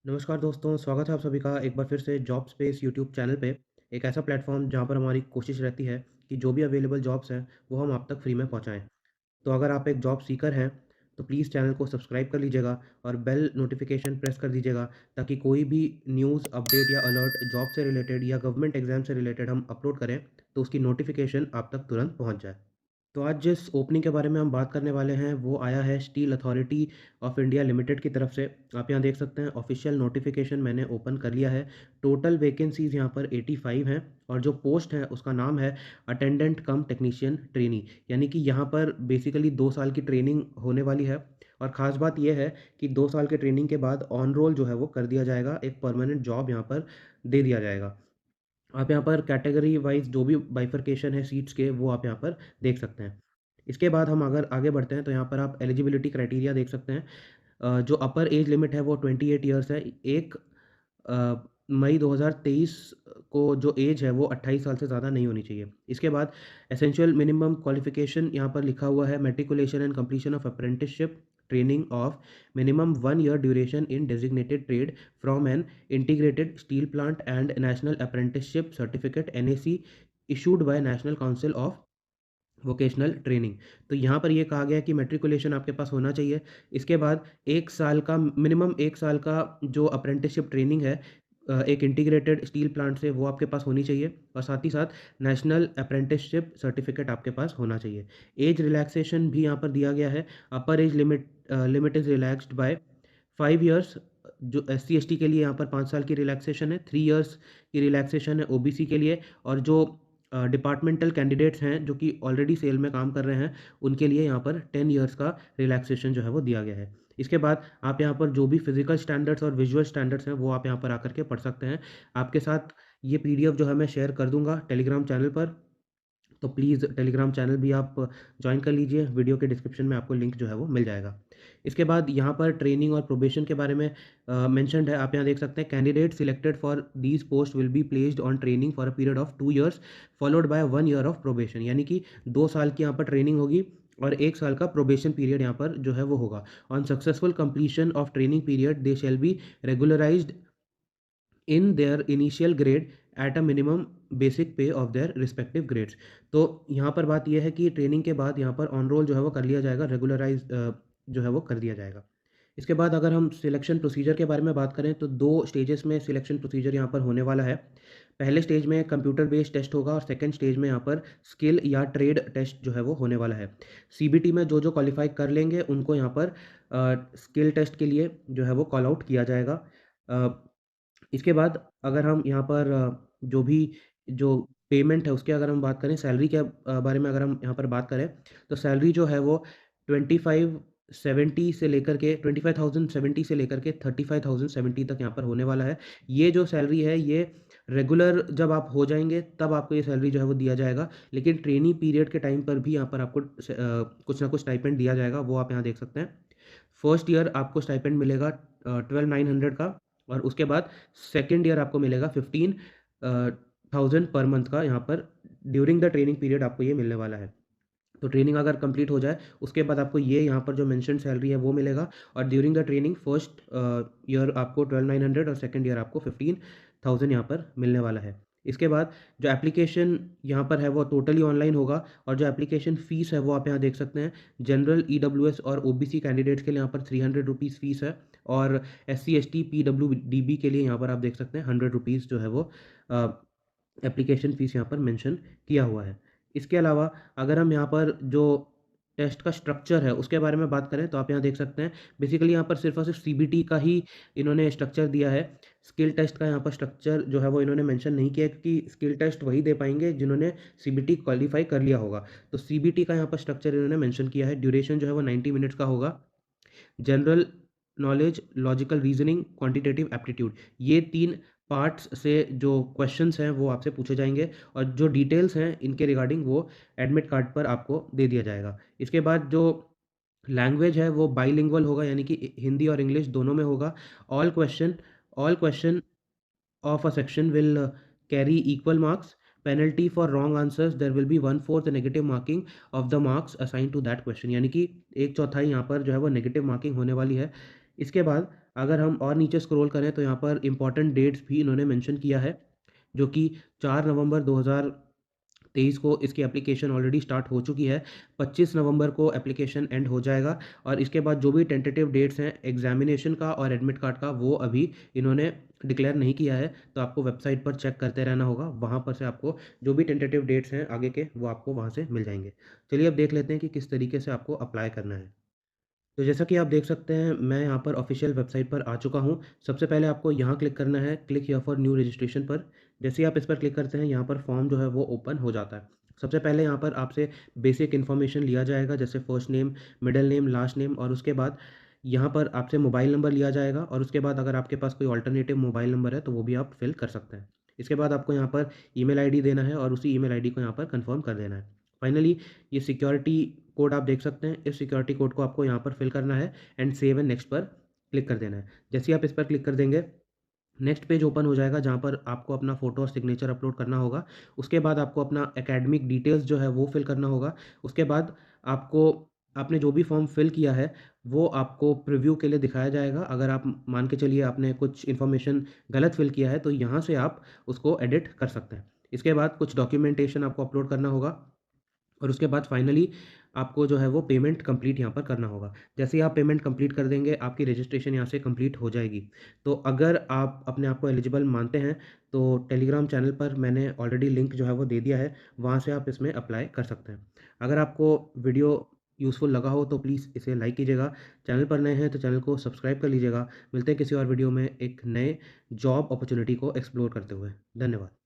नमस्कार दोस्तों, स्वागत है आप सभी का एक बार फिर से जॉब स्पेस यूट्यूब चैनल पे। एक ऐसा प्लेटफ़ॉर्म जहाँ पर हमारी कोशिश रहती है कि जो भी अवेलेबल जॉब्स हैं, वो हम आप तक फ्री में पहुँचाएँ। तो अगर आप एक जॉब सीकर हैं, तो प्लीज़ चैनल को सब्सक्राइब कर लीजिएगा और बेल नोटिफ़िकेशन प्रेस कर दीजिएगा ताकि कोई भी न्यूज़, अपडेट या अलर्ट जॉब से रिलेटेड या गवर्नमेंट एग्ज़ाम से रिलेटेड हम अपलोड करें, तो उसकी नोटिफ़िकेशन आप तक तुरंत पहुँच जाए। तो आज जिस ओपनिंग के बारे में हम बात करने वाले हैं, वो आया है steel authority of India limited की तरफ से। आप यहाँ देख सकते हैं ऑफ़िशियल नोटिफ़िकेशन मैंने ओपन कर लिया है। टोटल वैकेंसीज़ यहाँ पर 85 हैं और जो पोस्ट है उसका नाम है अटेंडेंट कम टेक्नीशियन ट्रेनी। यानी कि यहाँ पर बेसिकली 2 साल की ट्रेनिंग होने वाली है और ख़ास बात ये है कि 2 साल के ट्रेनिंग के बाद ऑन रोल जो है वो कर दिया जाएगा, एक परमानेंट जॉब यहाँ पर दे दिया जाएगा। आप यहाँ पर कैटेगरी वाइज़ जो भी बाइफरकेशन है सीट्स के, वो आप यहाँ पर देख सकते हैं। इसके बाद हम अगर आगे बढ़ते हैं तो यहाँ पर आप एलिजिबिलिटी क्राइटेरिया देख सकते हैं। जो अपर एज लिमिट है वो 28 इयर्स है। मई 2023 को जो एज है वो 28 साल से ज़्यादा नहीं होनी चाहिए। इसके बाद एसेंशियल मिनिमम क्वालिफ़िकेशन यहाँ पर लिखा हुआ है matriculation and completion of apprenticeship training of minimum 1 year duration in designated trade from an integrated steel plant and national apprenticeship certificate NAC issued by national council of vocational training. तो यहाँ पर ये कहा गया है कि मैट्रिकुलेशन आपके पास होना चाहिए। इसके बाद 1 साल का मिनिमम 1 साल का जो अप्रेंटिसशिप ट्रेनिंग है एक इंटीग्रेटेड स्टील प्लांट से वो आपके पास होनी चाहिए और साथ ही साथ नेशनल अप्रेंटिसशिप सर्टिफिकेट आपके पास होना चाहिए। एज रिलैक्सेशन भी यहाँ पर दिया गया है। Upper age limit is relaxed by 5 years. जो एससी-एसटी के लिए यहाँ पर 5 साल की रिलैक्सेशन है, 3 इयर्स की रिलैक्सेशन है ओबीसी के लिए और जो डिपार्टमेंटल कैंडिडेट्स हैं जो कि ऑलरेडी सेल में काम कर रहे हैं, उनके लिए यहाँ पर 10 इयर्स का रिलैक्सेशन जो है वो दिया गया है। इसके बाद आप यहाँ पर जो भी फिज़िकल स्टैंडर्ड्स और विजुअल स्टैंडर्ड्स हैं, वो आप यहाँ पर आकर के पढ़ सकते हैं। आपके साथ ये पीडीएफ जो है मैं शेयर कर दूँगा टेलीग्राम चैनल पर। तो प्लीज़ टेलीग्राम चैनल भी आप जॉइन कर लीजिए, वीडियो के डिस्क्रिप्शन में आपको लिंक जो है वो मिल जाएगा। इसके बाद यहाँ पर ट्रेनिंग और प्रोबेशन के बारे में मेंशन्ड है, आप यहाँ देख सकते हैं candidate selected for these post will be placed on training for a period of 2 years followed by 1 year of probation. यानी कि 2 साल की यहाँ पर ट्रेनिंग होगी और 1 साल का प्रोबेशन पीरियड यहाँ पर जो है वो होगा। On successful completion of training period they shall be regularised in their initial grade at a minimum basic pay of their respective grades. तो यहाँ पर बात ये है कि ट्रेनिंग के बाद यहाँ पर ऑन रोल जो है वो कर लिया जाएगा, रेगुलराइज जो है वो कर दिया जाएगा। इसके बाद अगर हम सिलेक्शन प्रोसीजर के बारे में बात करें तो 2 स्टेजेस में सिलेक्शन प्रोसीजर यहाँ पर होने वाला है। पहले स्टेज में कंप्यूटर बेस्ड टेस्ट होगा और सेकंड स्टेज में यहाँ पर स्किल या ट्रेड टेस्ट जो है वो होने वाला है। सीबीटी में जो-जो क्वालीफाई कर लेंगे उनको यहाँ पर स्किल टेस्ट के लिए जो है वो कॉल आउट किया जाएगा। अ इसके बाद अगर हम यहाँ पर जो भी जो पेमेंट है उसकी अगर हम बात करें सैलरी के बारे में अगर हम यहाँ पर बात करें तो सैलरी जो है वो 2570 से लेकर के 25,070 से लेकर के 35,070 तक यहाँ पर होने वाला है। ये जो सैलरी है ये रेगुलर जब आप हो जाएँगे तब आपको ये सैलरी जो है वो दिया जाएगा। लेकिन ट्रेनी पीरियड के टाइम पर भी यहाँ पर आपको कुछ ना कुछ स्टाइपेंड दिया जाएगा, वो आप यहाँ देख सकते हैं। फर्स्ट ईयर आपको स्टाइपेंड मिलेगा 12,900 का और उसके बाद सेकंड ईयर आपको मिलेगा 15,000 पर मंथ का यहाँ पर ड्यूरिंग द ट्रेनिंग पीरियड आपको ये मिलने वाला है। तो ट्रेनिंग अगर कंप्लीट हो जाए उसके बाद आपको ये यहाँ पर जो मेंशन सैलरी है वो मिलेगा और during the training first year आपको 12,900 और सेकंड ईयर आपको 15,000 यहाँ पर मिलने वाला है। इसके बाद जो एप्लीकेशन यहाँ पर है वो टोटली ऑनलाइन होगा और जो एप्लीकेशन फ़ीस है वो आप यहाँ देख सकते हैं। जनरल ईडब्ल्यूएस और ओबीसी कैंडिडेट्स के लिए यहाँ पर 300 रुपीज़ फ़ीस है और एससी, एसटी, पीडब्ल्यूडीबी के लिए यहाँ पर आप देख सकते हैं 100 रुपीज़ जो है वो अ, एप्लीकेशन फ़ीस यहाँ पर मेंशन किया हुआ है। इसके अलावा अगर हम यहाँ पर जो टेस्ट का स्ट्रक्चर है उसके बारे में बात करें तो आप यहाँ देख सकते हैं बेसिकली यहाँ पर सिर्फ़ और सिर्फ सीबीटी का ही इन्होंने स्ट्रक्चर दिया है। स्किल टेस्ट का यहाँ पर स्ट्रक्चर जो है वो इन्होंने मेंशन नहीं किया क्योंकि स्किल टेस्ट वही दे पाएँगे जिन्होंने सीबीटी क्वालीफ़ाई कर लिया होगा। तो सीबीटी का यहाँ पर स्ट्रक्चर इन्होंने मेंशन किया है। ड्यूरेशन जो है वो 90 मिनट्स का होगा। General knowledge, logical reasoning, quantitative aptitude ये 3 पार्ट्स से जो क्वेश्चंस हैं वो आपसे पूछे जाएँगे और जो डिटेल्स हैं इनके रिगार्डिंग वो एडमिट कार्ड पर आपको दे दिया जाएगा। इसके बाद जो लैंग्वेज है वो बाइलिंगुअल होगा यानी कि हिंदी और इंग्लिश दोनों में होगा। All question all question of a section will carry equal marks. Penalty for wrong answers there will be 1/4 negative marking of the marks assigned to that question यानी कि 1/4 यहाँ पर जो है वो नेगेटिव मार्किंग होने वाली है। इसके बाद अगर हम और नीचे स्क्रॉल करें तो यहाँ पर इम्पोर्टेंट डेट्स भी इन्होंने मेंशन किया है, जो कि 4 नवंबर 2023 को इसकी एप्लीकेशन ऑलरेडी स्टार्ट हो चुकी है। 25 नवंबर को एप्लीकेशन एंड हो जाएगा और इसके बाद जो भी टेंटेटिव डेट्स हैं एग्ज़ामिनेशन का और एडमिट कार्ड का, वो अभी इन्होंने डिक्लेयर नहीं किया है। तो आपको वेबसाइट पर चेक करते रहना होगा, वहाँ पर से आपको जो भी टेंटेटिव डेट्स हैं आगे के, वो आपको वहाँ से मिल जाएँगे। चलिए अब देख लेते हैं कि किस तरीके से आपको अप्लाई करना है। तो जैसा कि आप देख सकते हैं, मैं यहाँ पर ऑफ़िशियल वेबसाइट पर आ चुका हूँ। सबसे पहले आपको यहाँ क्लिक करना है, click here for new registration पर। जैसे ही आप इस पर क्लिक करते हैं, यहाँ पर फॉर्म जो है वो ओपन हो जाता है। सबसे पहले यहाँ पर आपसे बेसिक इन्फॉर्मेशन लिया जाएगा, जैसे first name, middle name, last name, और उसके बाद यहाँ पर आपसे मोबाइल नंबर लिया जाएगा और उसके बाद अगर आपके पास कोई अल्टरनेटिव मोबाइल नंबर है, तो वो भी आप फ़िल कर सकते हैं। इसके बाद आपको यहाँ पर ईमेल आईडी देना है और उसी ईमेल आईडी को यहाँ पर कन्फर्म कर देना है। फाइनली ये सिक्योरिटी कोड आप देख सकते हैं, इस सिक्योरिटी कोड को आपको यहाँ पर फिल करना है एंड सेव एंड नेक्स्ट पर क्लिक कर देना है। जैसे ही आप इस पर क्लिक कर देंगे, नेक्स्ट पेज ओपन हो जाएगा जहाँ पर आपको अपना फ़ोटो और सिग्नेचर अपलोड करना होगा। उसके बाद आपको अपना एकेडमिक डिटेल्स जो है वो फिल करना होगा। उसके बाद आपको आपने जो भी फॉर्म फिल किया है, वो आपको प्रीव्यू के लिए दिखाया जाएगा। अगर आप मान के चलिए आपने कुछ इन्फॉर्मेशन गलत फिल किया है, तो यहाँ से आप उसको एडिट कर सकते हैं। इसके बाद कुछ डॉक्यूमेंटेशन आपको अपलोड करना होगा और उसके बाद फाइनली आपको जो है वो पेमेंट कंप्लीट यहाँ पर करना होगा। जैसे ही आप पेमेंट कंप्लीट कर देंगे, आपकी रजिस्ट्रेशन यहाँ से कंप्लीट हो जाएगी। तो अगर आप अपने आप को एलिजिबल मानते हैं, तो टेलीग्राम चैनल पर मैंने ऑलरेडी लिंक जो है वो दे दिया है, वहाँ से आप इसमें अप्लाई कर सकते हैं। अगर आपको वीडियो यूज़फुल लगा हो तो प्लीज़ इसे लाइक कीजिएगा। चैनल पर नए हैं तो चैनल को सब्सक्राइब कर लीजिएगा। मिलते हैं किसी और वीडियो में एक नए जॉब अपॉर्चुनिटी को एक्सप्लोर करते हुए। धन्यवाद।